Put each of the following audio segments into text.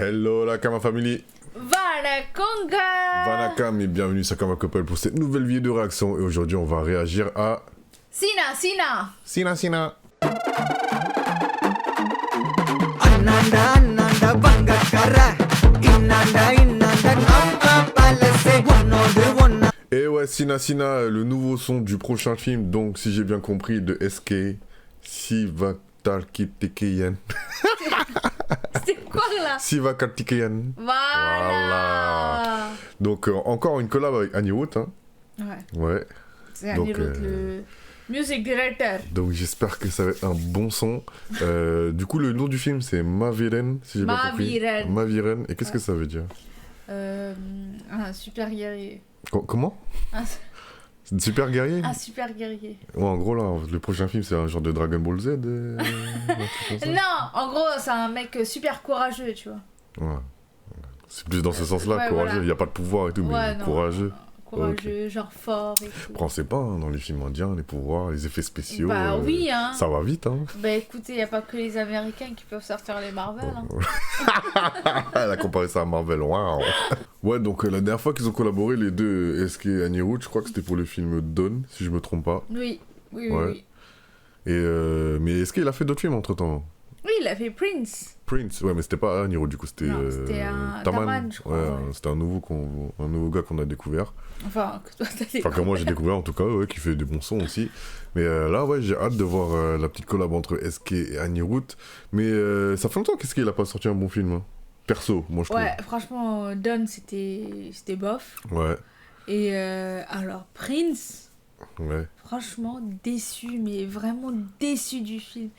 Hello la Kama Family. Vanakonga. Vanakam et bienvenue sur Kama Couple pour cette nouvelle vidéo de réaction. Et aujourd'hui on va réagir à... Sina. Sina. Ananda ananda bangakara inanda namba palase one. Et ouais, Sina, le nouveau son du prochain film. Donc si j'ai bien compris, de SK Sivakarthikeyan. C'est quoi là? Sivakarthikeyan. Voilà. Donc encore une collab avec Anirudh. Hein. Ouais. C'est Donc, Anirudh, le music director. Donc j'espère que ça va être un bon son. Du coup le nom du film c'est Maviren, si j'ai bien compris. Maviren. Et qu'est-ce que ça veut dire? Un super guerrier. Comment? Super guerrier? Un super guerrier. Ouais, en gros là, le prochain film c'est un genre de Dragon Ball Z. Un truc comme ça. Non, en gros c'est un mec super courageux, tu vois. Ouais. C'est plus dans ce sens-là, Ouais, courageux. voilà. Il n'y a pas de pouvoir et tout, Ouais, mais non, courageux. Courageux, genre fort et tout. Après, on sait pas, hein, dans les films indiens, les pouvoirs, les effets spéciaux. Bah oui, hein. Ça va vite, hein. Bah écoutez, y a pas que les Américains qui peuvent sortir les Marvel, hein. Elle a comparé ça à Marvel, waouh. Ouais, donc la dernière fois qu'ils ont collaboré, les deux, SK et Anirudh, je crois que c'était pour le film Dawn, si je me trompe pas. Oui. Ouais. Et mais SK il a fait d'autres films entre temps. Oui, il a fait Prince. Prince, ouais, mais c'était pas Anirudh, du coup, c'était un Taman, je crois. Ouais, c'était un nouveau gars qu'on a découvert. Enfin, que toi t'as découvert. Enfin, que moi j'ai découvert en tout cas, ouais, qui fait des bons sons aussi. Mais là, ouais, j'ai hâte de voir la petite collab entre SK et Anirudh. Mais ça fait longtemps qu'SK il a pas sorti un bon film. Hein. Perso, moi je trouve. Ouais, franchement, Dawn c'était bof. Ouais. Et alors, Prince, Ouais. franchement, déçu, mais vraiment déçu du film.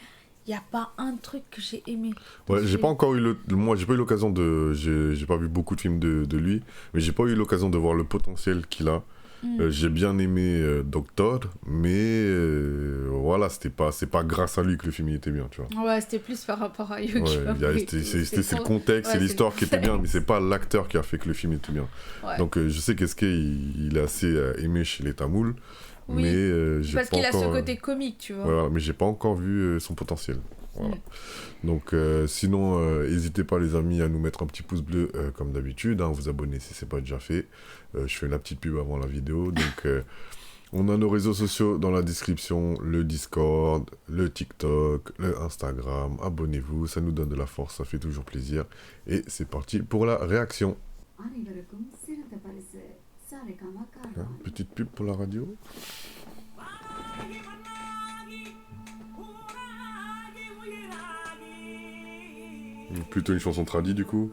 Il n'y a pas un truc que j'ai aimé. Ouais, j'ai pas encore eu moi j'ai pas eu l'occasion de j'ai pas vu beaucoup de films de lui, mais j'ai pas eu l'occasion de voir le potentiel qu'il a. J'ai bien aimé Doctor, mais voilà, c'est pas grâce à lui que le film il était bien, tu vois. Ouais, c'était plus par rapport à Yuki. Ouais, c'est le contexte, c'est l'histoire qui était bien, mais c'est pas l'acteur qui a fait que le film était bien. Ouais. Donc je sais qu'Eske il est assez aimé chez les Tamouls, Oui, mais j'ai parce pas qu'il a ce encore, côté comique, tu vois. voilà, mais j'ai pas encore vu son potentiel. Voilà. Donc sinon, n'hésitez pas les amis à nous mettre un petit pouce bleu comme d'habitude, hein, vous abonner si c'est pas déjà fait. Je fais la petite pub avant la vidéo, donc on a nos réseaux sociaux dans la description, le Discord, le TikTok, le Instagram. Abonnez-vous, ça nous donne de la force, ça fait toujours plaisir. Et c'est parti pour la réaction. Hein, petite pub pour la radio. Plutôt une chanson tradie du coup.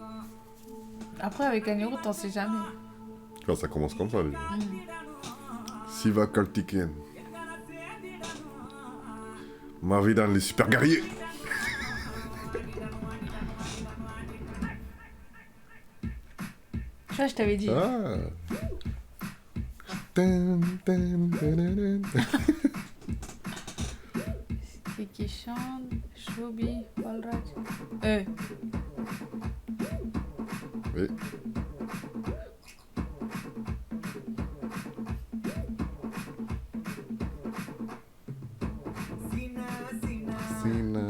Après, avec Anirudh, t'en sais jamais. Enfin, ça commence comme ça déjà. Sivakarthikeyan. Maviren, les super guerriers. Tu vois, je t'avais dit. Ah. C'est qui chante, Shobi, Balraj. Oui. Sina.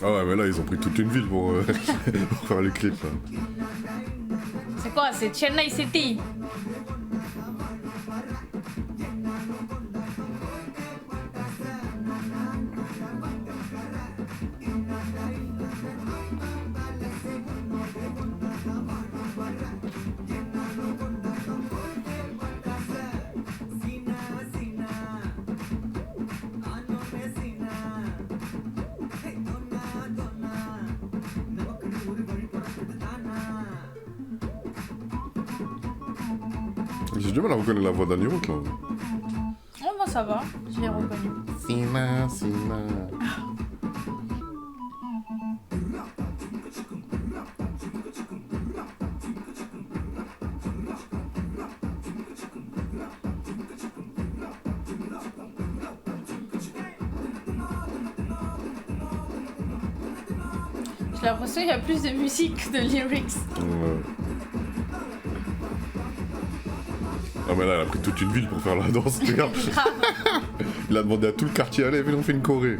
Ah ouais, mais là, ils ont pris toute une ville pour, pour faire le clip. Là. C'est quoi? C'est Chennai City. J'ai du mal à reconnaître la voix d'Anirouk là. Oh, moi ça va, je l'ai reconnu. Sina. J'ai l'impression qu'il y a plus de musique que de lyrics. Ouais. Ah mais là, elle a pris toute une ville pour faire la danse, regarde. Il a demandé à tout le quartier, allez, venez, on fait une choré.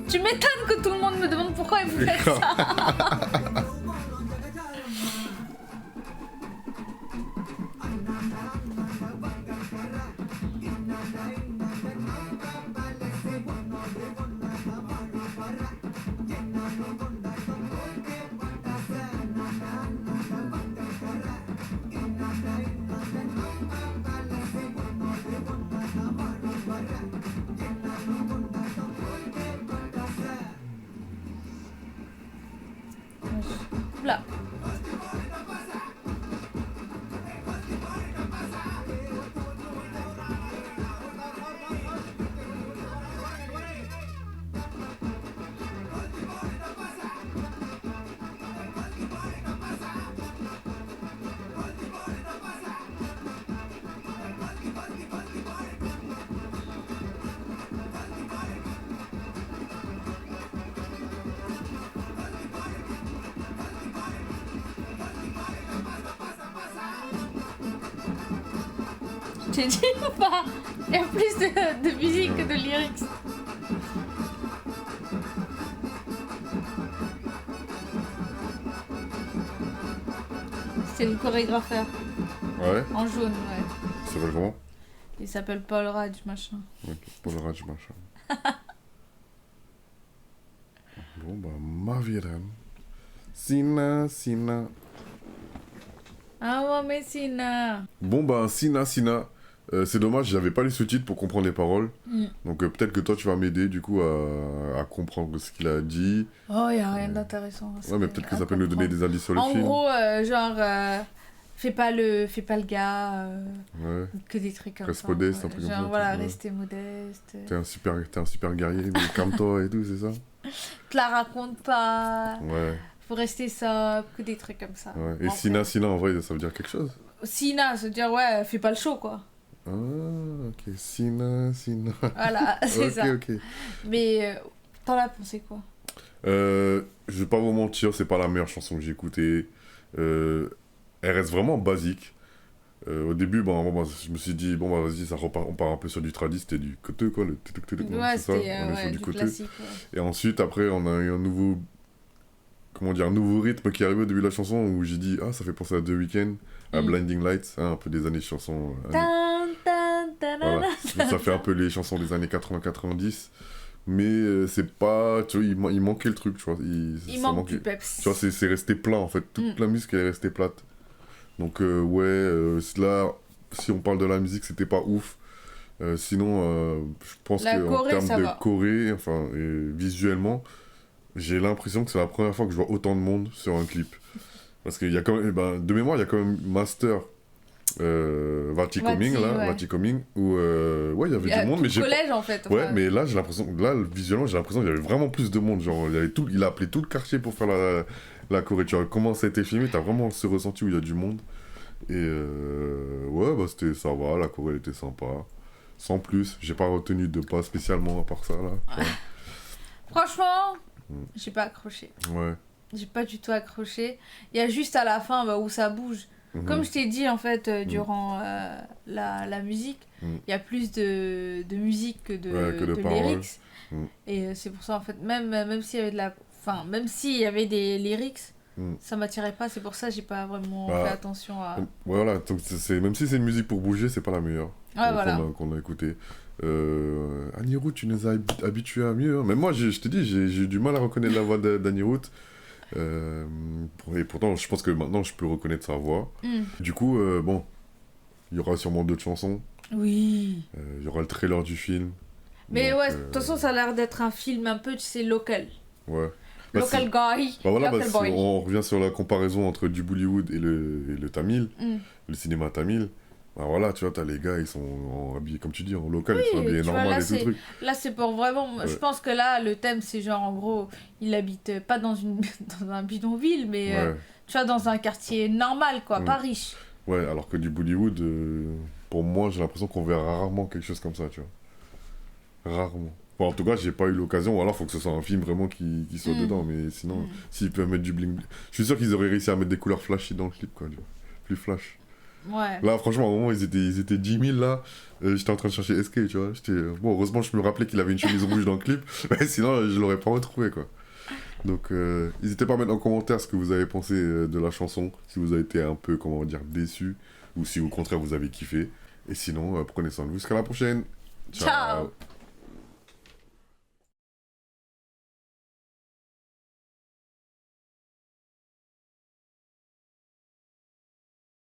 Tu m'étonnes que tout le monde me demande pourquoi vous faites ça. Là. J'ai dit ou pas? Il y a plus de musique que de lyrics. C'est le chorégrapheur. Ouais. En jaune, ouais. Ça s'appelle comment? Il s'appelle Paul Raj, machin. Ok, pour le rage, machin. Bon, bah, ma vie, Sina. Ah ouais, mais Sina. Bon, bah, Sina. C'est dommage, j'avais pas les sous-titres pour comprendre les paroles. Donc, peut-être que toi, tu vas m'aider, du coup, à comprendre ce qu'il a dit. Oh, y a rien d'intéressant. Ouais, mais peut-être que ça peut nous donner des indices sur le En film. gros, fais pas le gars. Ouais. Que des trucs comme Reste ça. modeste, ouais. un truc comme Genre, ça, voilà, ouais. rester modeste. T'es un super guerrier, mais calme-toi et tout, c'est ça? Te la raconte pas. Ouais. Faut rester sobre, que des trucs comme ça. Ouais. Et Après, Sina, en vrai, ça veut dire quelque chose? Sina, se dire, ouais, fais pas le show, quoi. Ah, ok. Sina. Voilà, c'est ça. Ok. Mais t'en as pensé quoi? Je vais pas vous mentir, c'est pas la meilleure chanson que j'ai écoutée. Elle reste vraiment basique. Au début, bon, je me suis dit, bon, bah, vas-y, on part un peu sur du tradit, c'était du côté, quoi, le tutuk, Ouais, c'est ça, c'était on est sur du côté. classique. Ouais. Et ensuite, après, on a eu un nouveau rythme qui est arrivé au début de la chanson où j'ai dit, ah, ça fait penser à The Weeknd, à Blinding Lights, hein, un peu des années chansons. Tan, tan, tan, Voilà. tan. Ça fait un peu les chansons des années 80-90. Mais c'est pas. Tu vois, il manquait le truc, tu vois. Il ça manque manquait. du peps. Tu vois, c'est resté plat en fait. Toute la musique elle est restée plate. Donc, là, si on parle de la musique, c'était pas ouf. Sinon, je pense La qu'en choré, termes ça de va. choré, enfin, et visuellement, j'ai l'impression que c'est la première fois que je vois autant de monde sur un clip. Parce qu'il y a quand même, de mémoire, il y a quand même Master, Vati Coming, où il y avait du monde, mais j'ai collège en fait. Ouais, enfin. mais là, visuellement, j'ai l'impression qu'il y avait vraiment plus de monde. Genre, il a appelé tout le quartier pour faire la choré. Tu vois, comment ça a été filmé, t'as vraiment ce ressenti où il y a du monde. Et ça va, la choré elle était sympa. Sans plus, j'ai pas retenu de pas spécialement à part ça, là. Ouais. Franchement, j'ai pas accroché. Ouais. J'ai pas du tout accroché. Il y a juste à la fin où ça bouge. Comme je t'ai dit, en fait, durant la musique, il y a plus de musique que de paroles. lyrics. Et c'est pour ça, en fait, même s'il y avait même s'il y avait des lyrics, ça m'attirait pas. C'est pour ça que j'ai pas vraiment fait attention à... Voilà, donc même si c'est une musique pour bouger, c'est pas la meilleure qu'on a écoutée. Annie Root, tu nous as habitués à mieux. Hein. Mais moi, je te dis, j'ai eu du mal à reconnaître la voix d'Annie Root. Et pourtant, je pense que maintenant, je peux reconnaître sa voix. Du coup, bon, il y aura sûrement d'autres chansons. Oui. Il y aura le trailer du film. Mais donc, ouais, de toute façon, ça a l'air d'être un film un peu, tu sais, local. Ouais. Local guy, local boy. On revient sur la comparaison entre du Bollywood et le Tamil, le cinéma Tamil. Bah voilà, tu vois, t'as les gars, ils sont habillés, comme tu dis, en local, ils sont habillés normal là, et tout le truc. Là, c'est pour vraiment... Je pense que là, le thème, c'est genre, en gros, il habite pas dans un bidonville, mais tu vois, dans un quartier normal, quoi, pas riche. Ouais, alors que du Bollywood, pour moi, j'ai l'impression qu'on verra rarement quelque chose comme ça, tu vois. Rarement. Bon, en tout cas, j'ai pas eu l'occasion, ou alors faut que ce soit un film vraiment qui soit dedans, mais sinon, s'ils peuvent mettre du bling... Je suis sûr qu'ils auraient réussi à mettre des couleurs flashy dans le clip, quoi, tu vois. Plus flash. Ouais. Là, franchement, à un moment, ils étaient 10 000, là. J'étais en train de chercher SK, tu vois. Bon, heureusement, je me rappelais qu'il avait une chemise rouge dans le clip. Mais sinon, je l'aurais pas retrouvé, quoi. Donc, n'hésitez pas à mettre en commentaire ce que vous avez pensé de la chanson. Si vous avez été un peu, comment dire, déçu. Ou si, au contraire, vous avez kiffé. Et sinon, prenez soin de vous. Jusqu'à la prochaine. Ciao.